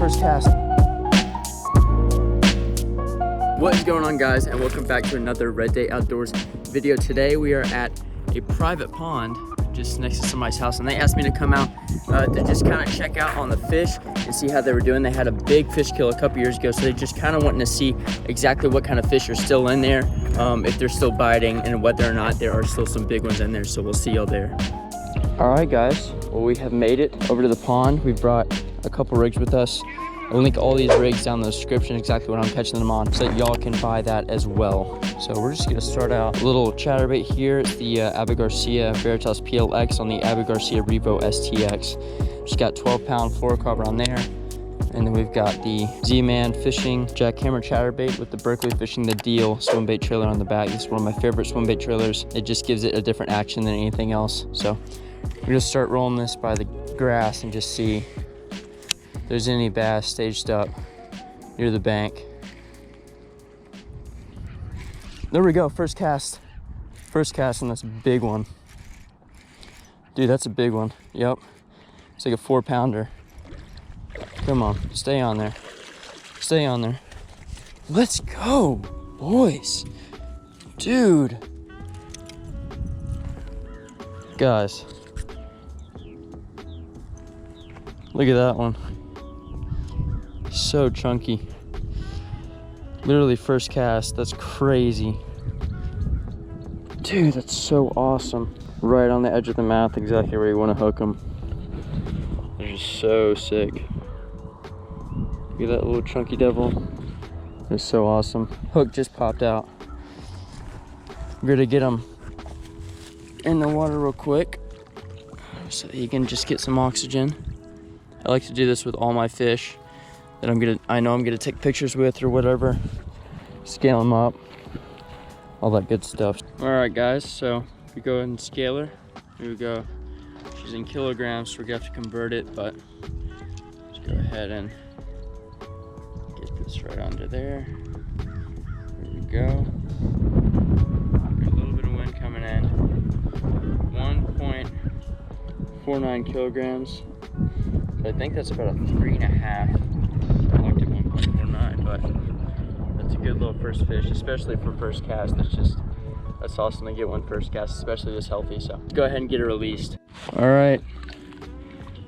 first cast. What is going on, guys, and welcome back to another Red Day Outdoors video. Today we are at a private pond just next to somebody's house, and they asked me to come out to just kind of check out on the fish and see how they were doing. They had a big fish kill a couple years ago, so they just kind of wanting to see exactly what kind of fish are still in there, if they're still biting, and whether or not there are still some big ones in there. So we'll see y'all there. All right, guys, well, we have made it over to the pond. We brought a couple rigs with us. I'll link all these rigs down in the description, exactly what I'm catching them on, so that y'all can buy that as well. So we're just gonna start out a little chatterbait here. It's the Garcia Veritas PLX on the Garcia REVO STX. Just got 12-pound fluorocarbon on there. And then we've got the Z-Man Fishing jackhammer chatterbait with the Berkley The Deal Swimbait trailer on the back. This is one of my favorite swimbait trailers. It just gives it a different action than anything else. So we're gonna start rolling this by the grass and just see if there's any bass staged up near the bank. There we go, first cast. First cast, and that's a big one. Dude, that's a big one. Yep, it's like a 4-pounder. Come on, stay on there. Stay on there. Let's go, boys. Dude. Guys, look at that one. So chunky. Literally first cast. That's crazy. Dude, that's so awesome. Right on the edge of the mouth, exactly where you want to hook them. They're just so sick. Look at that little chunky devil. It's so awesome. Hook just popped out. We're gonna get him in the water real quick so he can just get some oxygen. I like to do this with all my fish that I know I'm gonna take pictures with or whatever. Scale them up, all that good stuff. All right, guys, so we go ahead and scale her. Here we go. She's in kilograms, so we're gonna have to convert it, but let's go ahead and get this right under there. There we go. Got a little bit of wind coming in. 1.49 kilograms. So I think that's about a 3.5. I looked at 1.49, but that's a good little first fish, especially for first cast. That's awesome to get one first cast, especially this healthy. So let's go ahead and get her released. All right,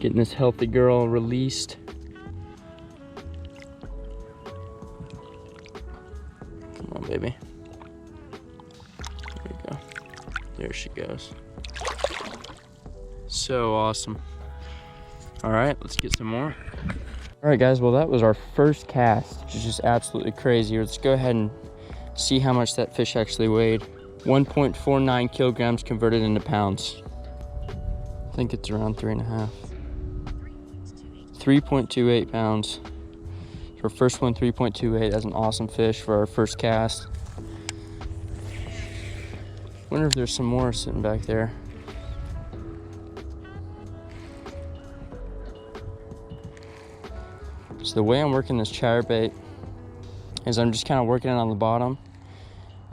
getting this healthy girl released. Come on, baby. There you go. There she goes. So awesome. All right, let's get some more. All right, guys, well, that was our first cast, which is just absolutely crazy. Let's go ahead and see how much that fish actually weighed. 1.49 kilograms converted into pounds. I think it's around 3.5. 3.28 pounds. Our first one, 3.28. That's an awesome fish for our first cast. Wonder if there's some more sitting back there. So the way I'm working this chatterbait is I'm just kind of working it on the bottom,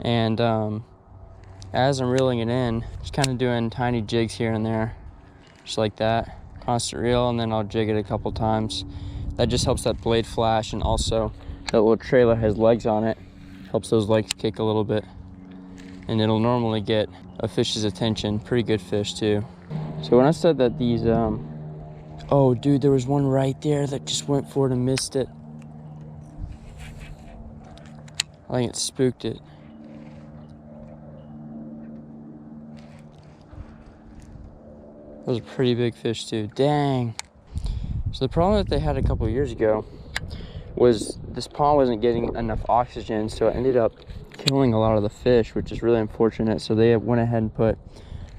and as I'm reeling it in, just kind of doing tiny jigs here and there, just like that. Constant reel, and then I'll jig it a couple times. That just helps that blade flash, and also that little trailer has legs on it. Helps those legs kick a little bit, and it'll normally get a fish's attention. Pretty good fish too. So when I said that these, oh dude, there was one right there that just went for it and missed it. I think it spooked it. That was a pretty big fish too, dang. So the problem that they had a couple of years ago was this pond wasn't getting enough oxygen, so it ended up killing a lot of the fish, which is really unfortunate. So they went ahead and put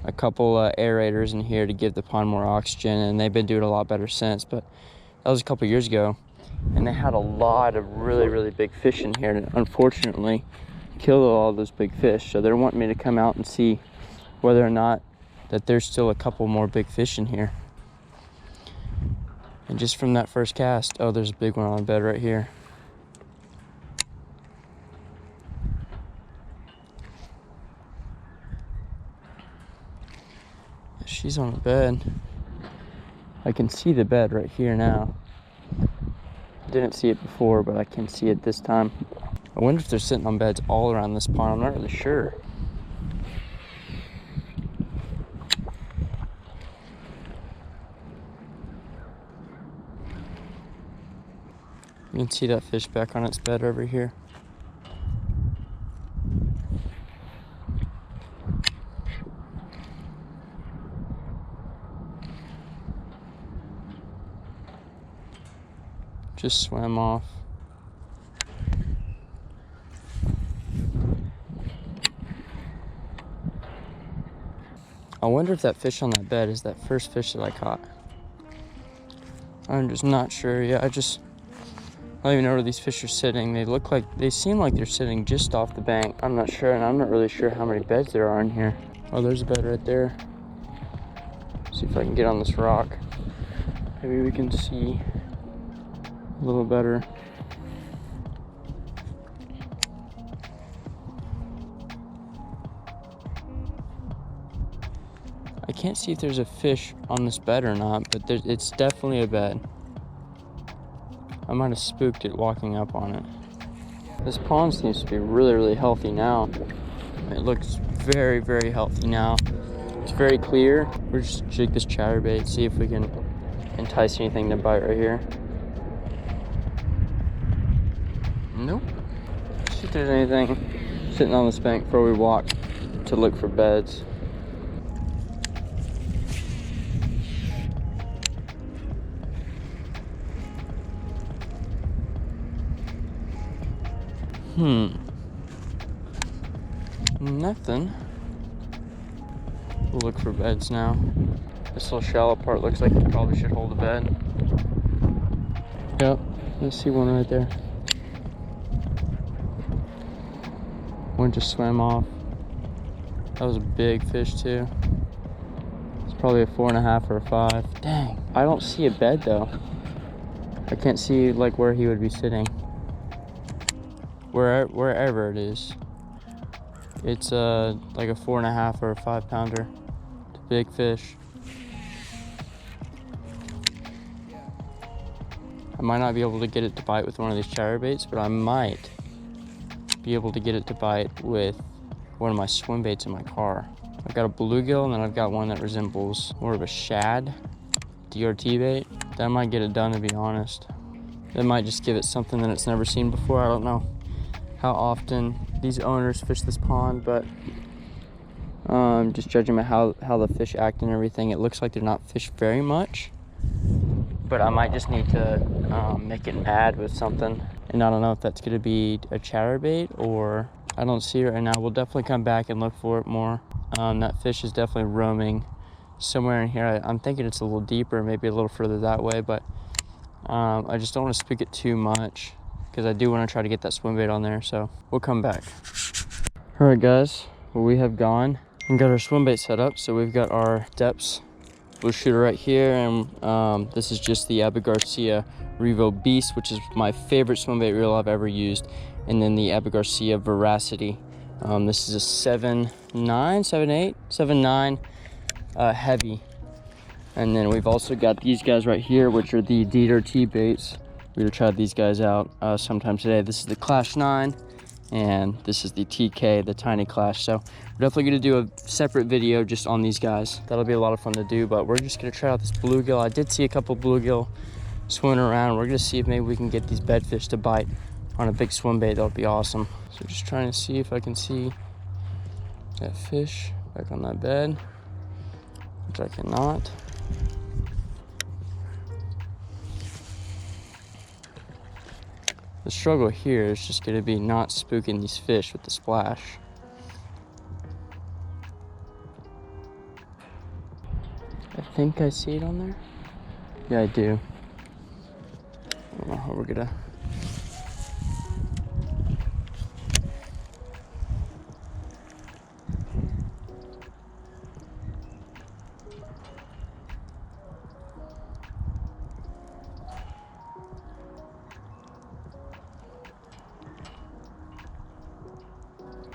a couple aerators in here to give the pond more oxygen, and they've been doing a lot better since. But that was a couple years ago, and they had a lot of really big fish in here, and it unfortunately killed all those big fish. So they're wanting me to come out and see whether or not that there's still a couple more big fish in here. And just from that first cast, oh, there's a big one on bed right here. She's on the bed. I can see the bed right here now. Didn't see it before, but I can see it this time. I wonder if they're sitting on beds all around this pond. I'm not really sure. You can see that fish back on its bed over here. Just swam off. I wonder if that fish on that bed is that first fish that I caught. I'm just not sure. Yeah, I don't even know where these fish are sitting. They seem like they're sitting just off the bank. I'm not sure, and I'm not really sure how many beds there are in here. Oh, there's a bed right there. See if I can get on this rock. Maybe we can see a little better. I can't see if there's a fish on this bed or not, but it's definitely a bed. I might have spooked it walking up on it. This pond seems to be really, really healthy now. It looks very, very healthy now. It's very clear. We're just jig this chatterbait, see if we can entice anything to bite right here. Nope. See if there's anything sitting on this bank before we walk to look for beds. Nothing. We'll look for beds now. This little shallow part looks like it probably should hold a bed. Yep, I see one right there. One just swam off. That was a big fish too. It's probably a 4.5 or a 5. Dang, I don't see a bed though. I can't see like where he would be sitting. Wherever it is. It's like a 4.5 or a 5 pounder. It's a big fish. I might not be able to get it to bite with one of these chatterbaits, but I might be able to get it to bite with one of my swim baits in my car. I've got a bluegill, and then I've got one that resembles more of a shad DRT bait. That might get it done, to be honest. That might just give it something that it's never seen before. I don't know how often these owners fish this pond, but just judging by how the fish act and everything, it looks like they're not fished very much. But I might just need to make it mad with something. And I don't know if that's gonna be a chatterbait or I don't see it right now. We'll definitely come back and look for it more. That fish is definitely roaming somewhere in here. I'm thinking it's a little deeper, maybe a little further that way, but I just don't want to spook it too much because I do want to try to get that swim bait on there, so we'll come back. All right, guys, well, we have gone and got our swim bait set up. So we've got our depths blue shooter right here, and this is just the Garcia REVO Beast, which is my favorite swim bait reel I've ever used, and then the Garcia Veracity. This is a 7.9 heavy. And then we've also got these guys right here, which are the DRT baits. We're gonna try these guys out sometime today. This is the Clash 9, and this is the TK, the Tiny Clash. So we're definitely gonna do a separate video just on these guys. That'll be a lot of fun to do, but we're just gonna try out this bluegill. I did see a couple bluegill swimming around. We're gonna see if maybe we can get these bedfish to bite on a big swim bait. That would be awesome. So just trying to see if I can see that fish back on that bed, which I cannot. The struggle here is just going to be not spooking these fish with the splash. I think I see it on there. Yeah, I do. I don't know how we're gonna.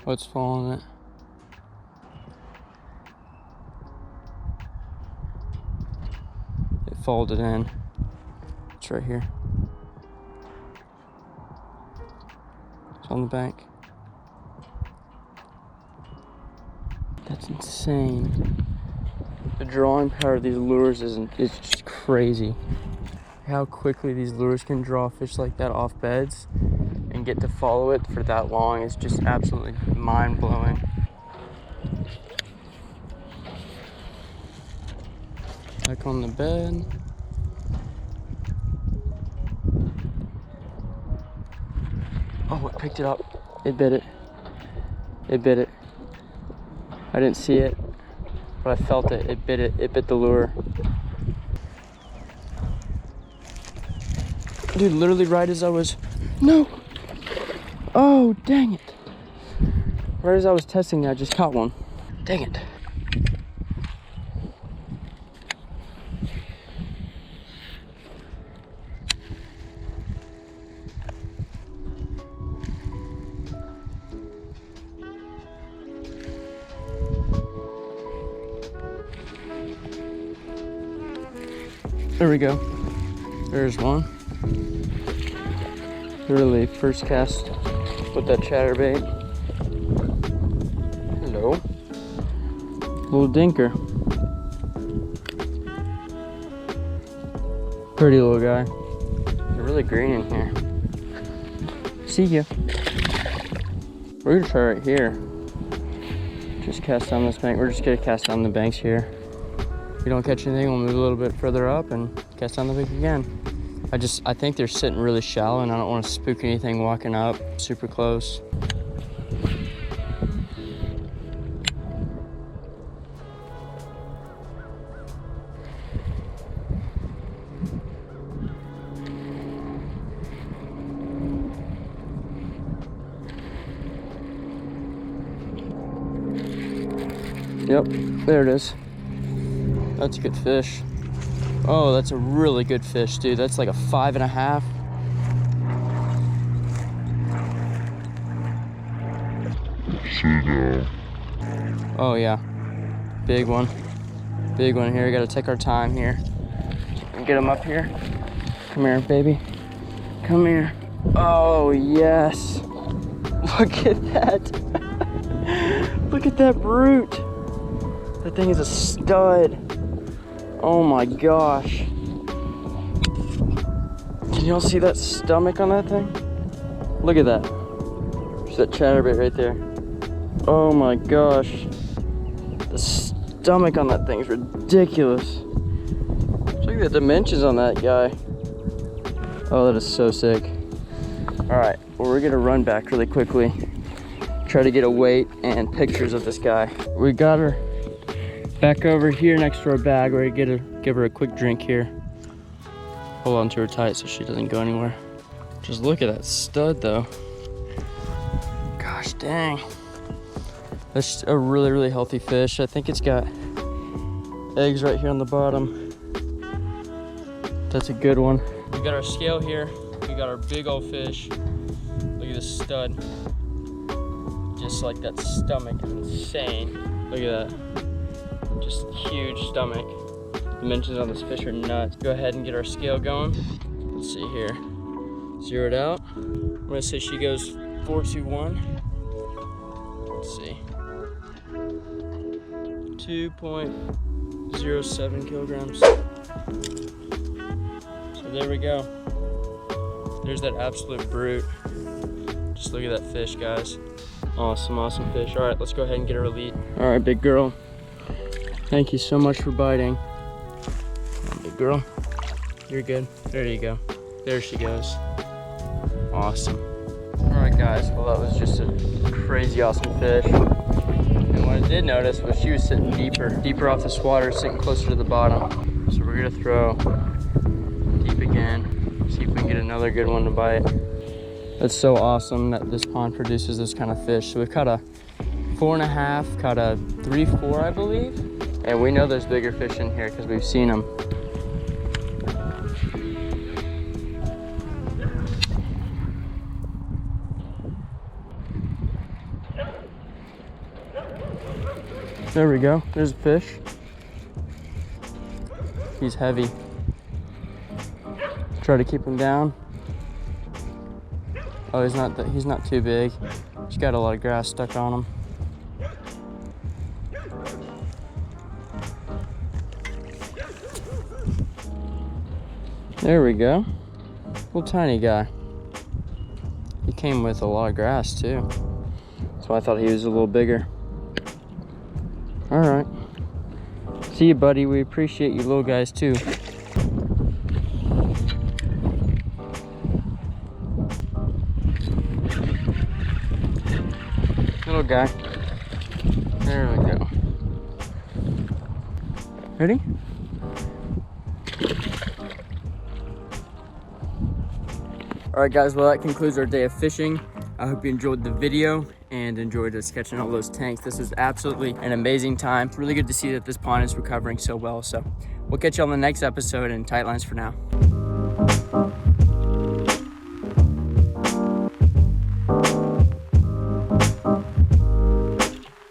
What's falling it? It folded in. It's right here. It's on the bank. That's insane. The drawing power of these lures is just crazy. How quickly these lures can draw fish like that off beds and get to follow it for that long is just absolutely mind-blowing. Back on the bed. Oh, it picked it up. It bit it. It bit it. I didn't see it, but I felt it. It bit it. It bit the lure. Dude, literally right as I was... No! Oh, dang it. Right as I was testing that, I just caught one. Dang it. There we go. There's one. Literally first cast with that chatterbait. Hello. Little dinker. Pretty little guy. They're really green in here. See ya. We're gonna try right here. Just cast down this bank. We're just gonna cast down the banks here. If we don't catch anything, we'll move a little bit further up and cast down the bank again. I think they're sitting really shallow and I don't want to spook anything walking up super close. Yep, there it is. That's a good fish. Oh, that's a really good fish, dude. That's like a 5.5. Oh yeah, big one. Big one here. Gotta take our time here and get him up here. Come here, baby. Come here. Oh yes. Look at that. Look at that brute. That thing is a stud. Oh my gosh. Can y'all see that stomach on that thing? Look at that. There's that chatterbait right there. Oh my gosh. The stomach on that thing is ridiculous. Look at the dimensions on that guy. Oh, that is so sick. All right, well, we're gonna run back really quickly. Try to get a weight and pictures of this guy. We got her back over here next to our bag. We're gonna give her a quick drink here. Hold on to her tight so she doesn't go anywhere. Just look at that stud though. Gosh dang. That's a really, really healthy fish. I think it's got eggs right here on the bottom. That's a good one. We got our scale here. We got our big old fish. Look at this stud. Just like that stomach is insane. Look at that. Just huge stomach. Dimensions on this fish are nuts. Go ahead and get our scale going. Let's see here. Zero it out. I'm gonna say she goes 421. Let's see. 2.07 kilograms. So there we go. There's that absolute brute. Just look at that fish, guys. Awesome, awesome fish. All right, let's go ahead and get her elite. All right, big girl. Thank you so much for biting. Big girl, you're good. There you go. There she goes. Awesome. All right, guys. Well, that was just a crazy awesome fish. And what I did notice was she was sitting deeper off this water, sitting closer to the bottom. So we're gonna throw deep again. See if we can get another good one to bite. That's so awesome that this pond produces this kind of fish. So we've caught a 4.5, caught a 3-4, I believe. And we know there's bigger fish in here because we've seen them. There we go, there's a fish. He's heavy. Try to keep him down. Oh, he's not too big. He's got a lot of grass stuck on him. There we go. Little tiny guy. He came with a lot of grass too. So I thought he was a little bigger. All right. See you, buddy. We appreciate you little guys too. Little guy. There we go. Ready? All right, guys, well, that concludes our day of fishing. I hope you enjoyed the video and enjoyed us catching all those tanks. This was absolutely an amazing time. It's really good to see that this pond is recovering so well. So we'll catch you on the next episode, and tight lines for now.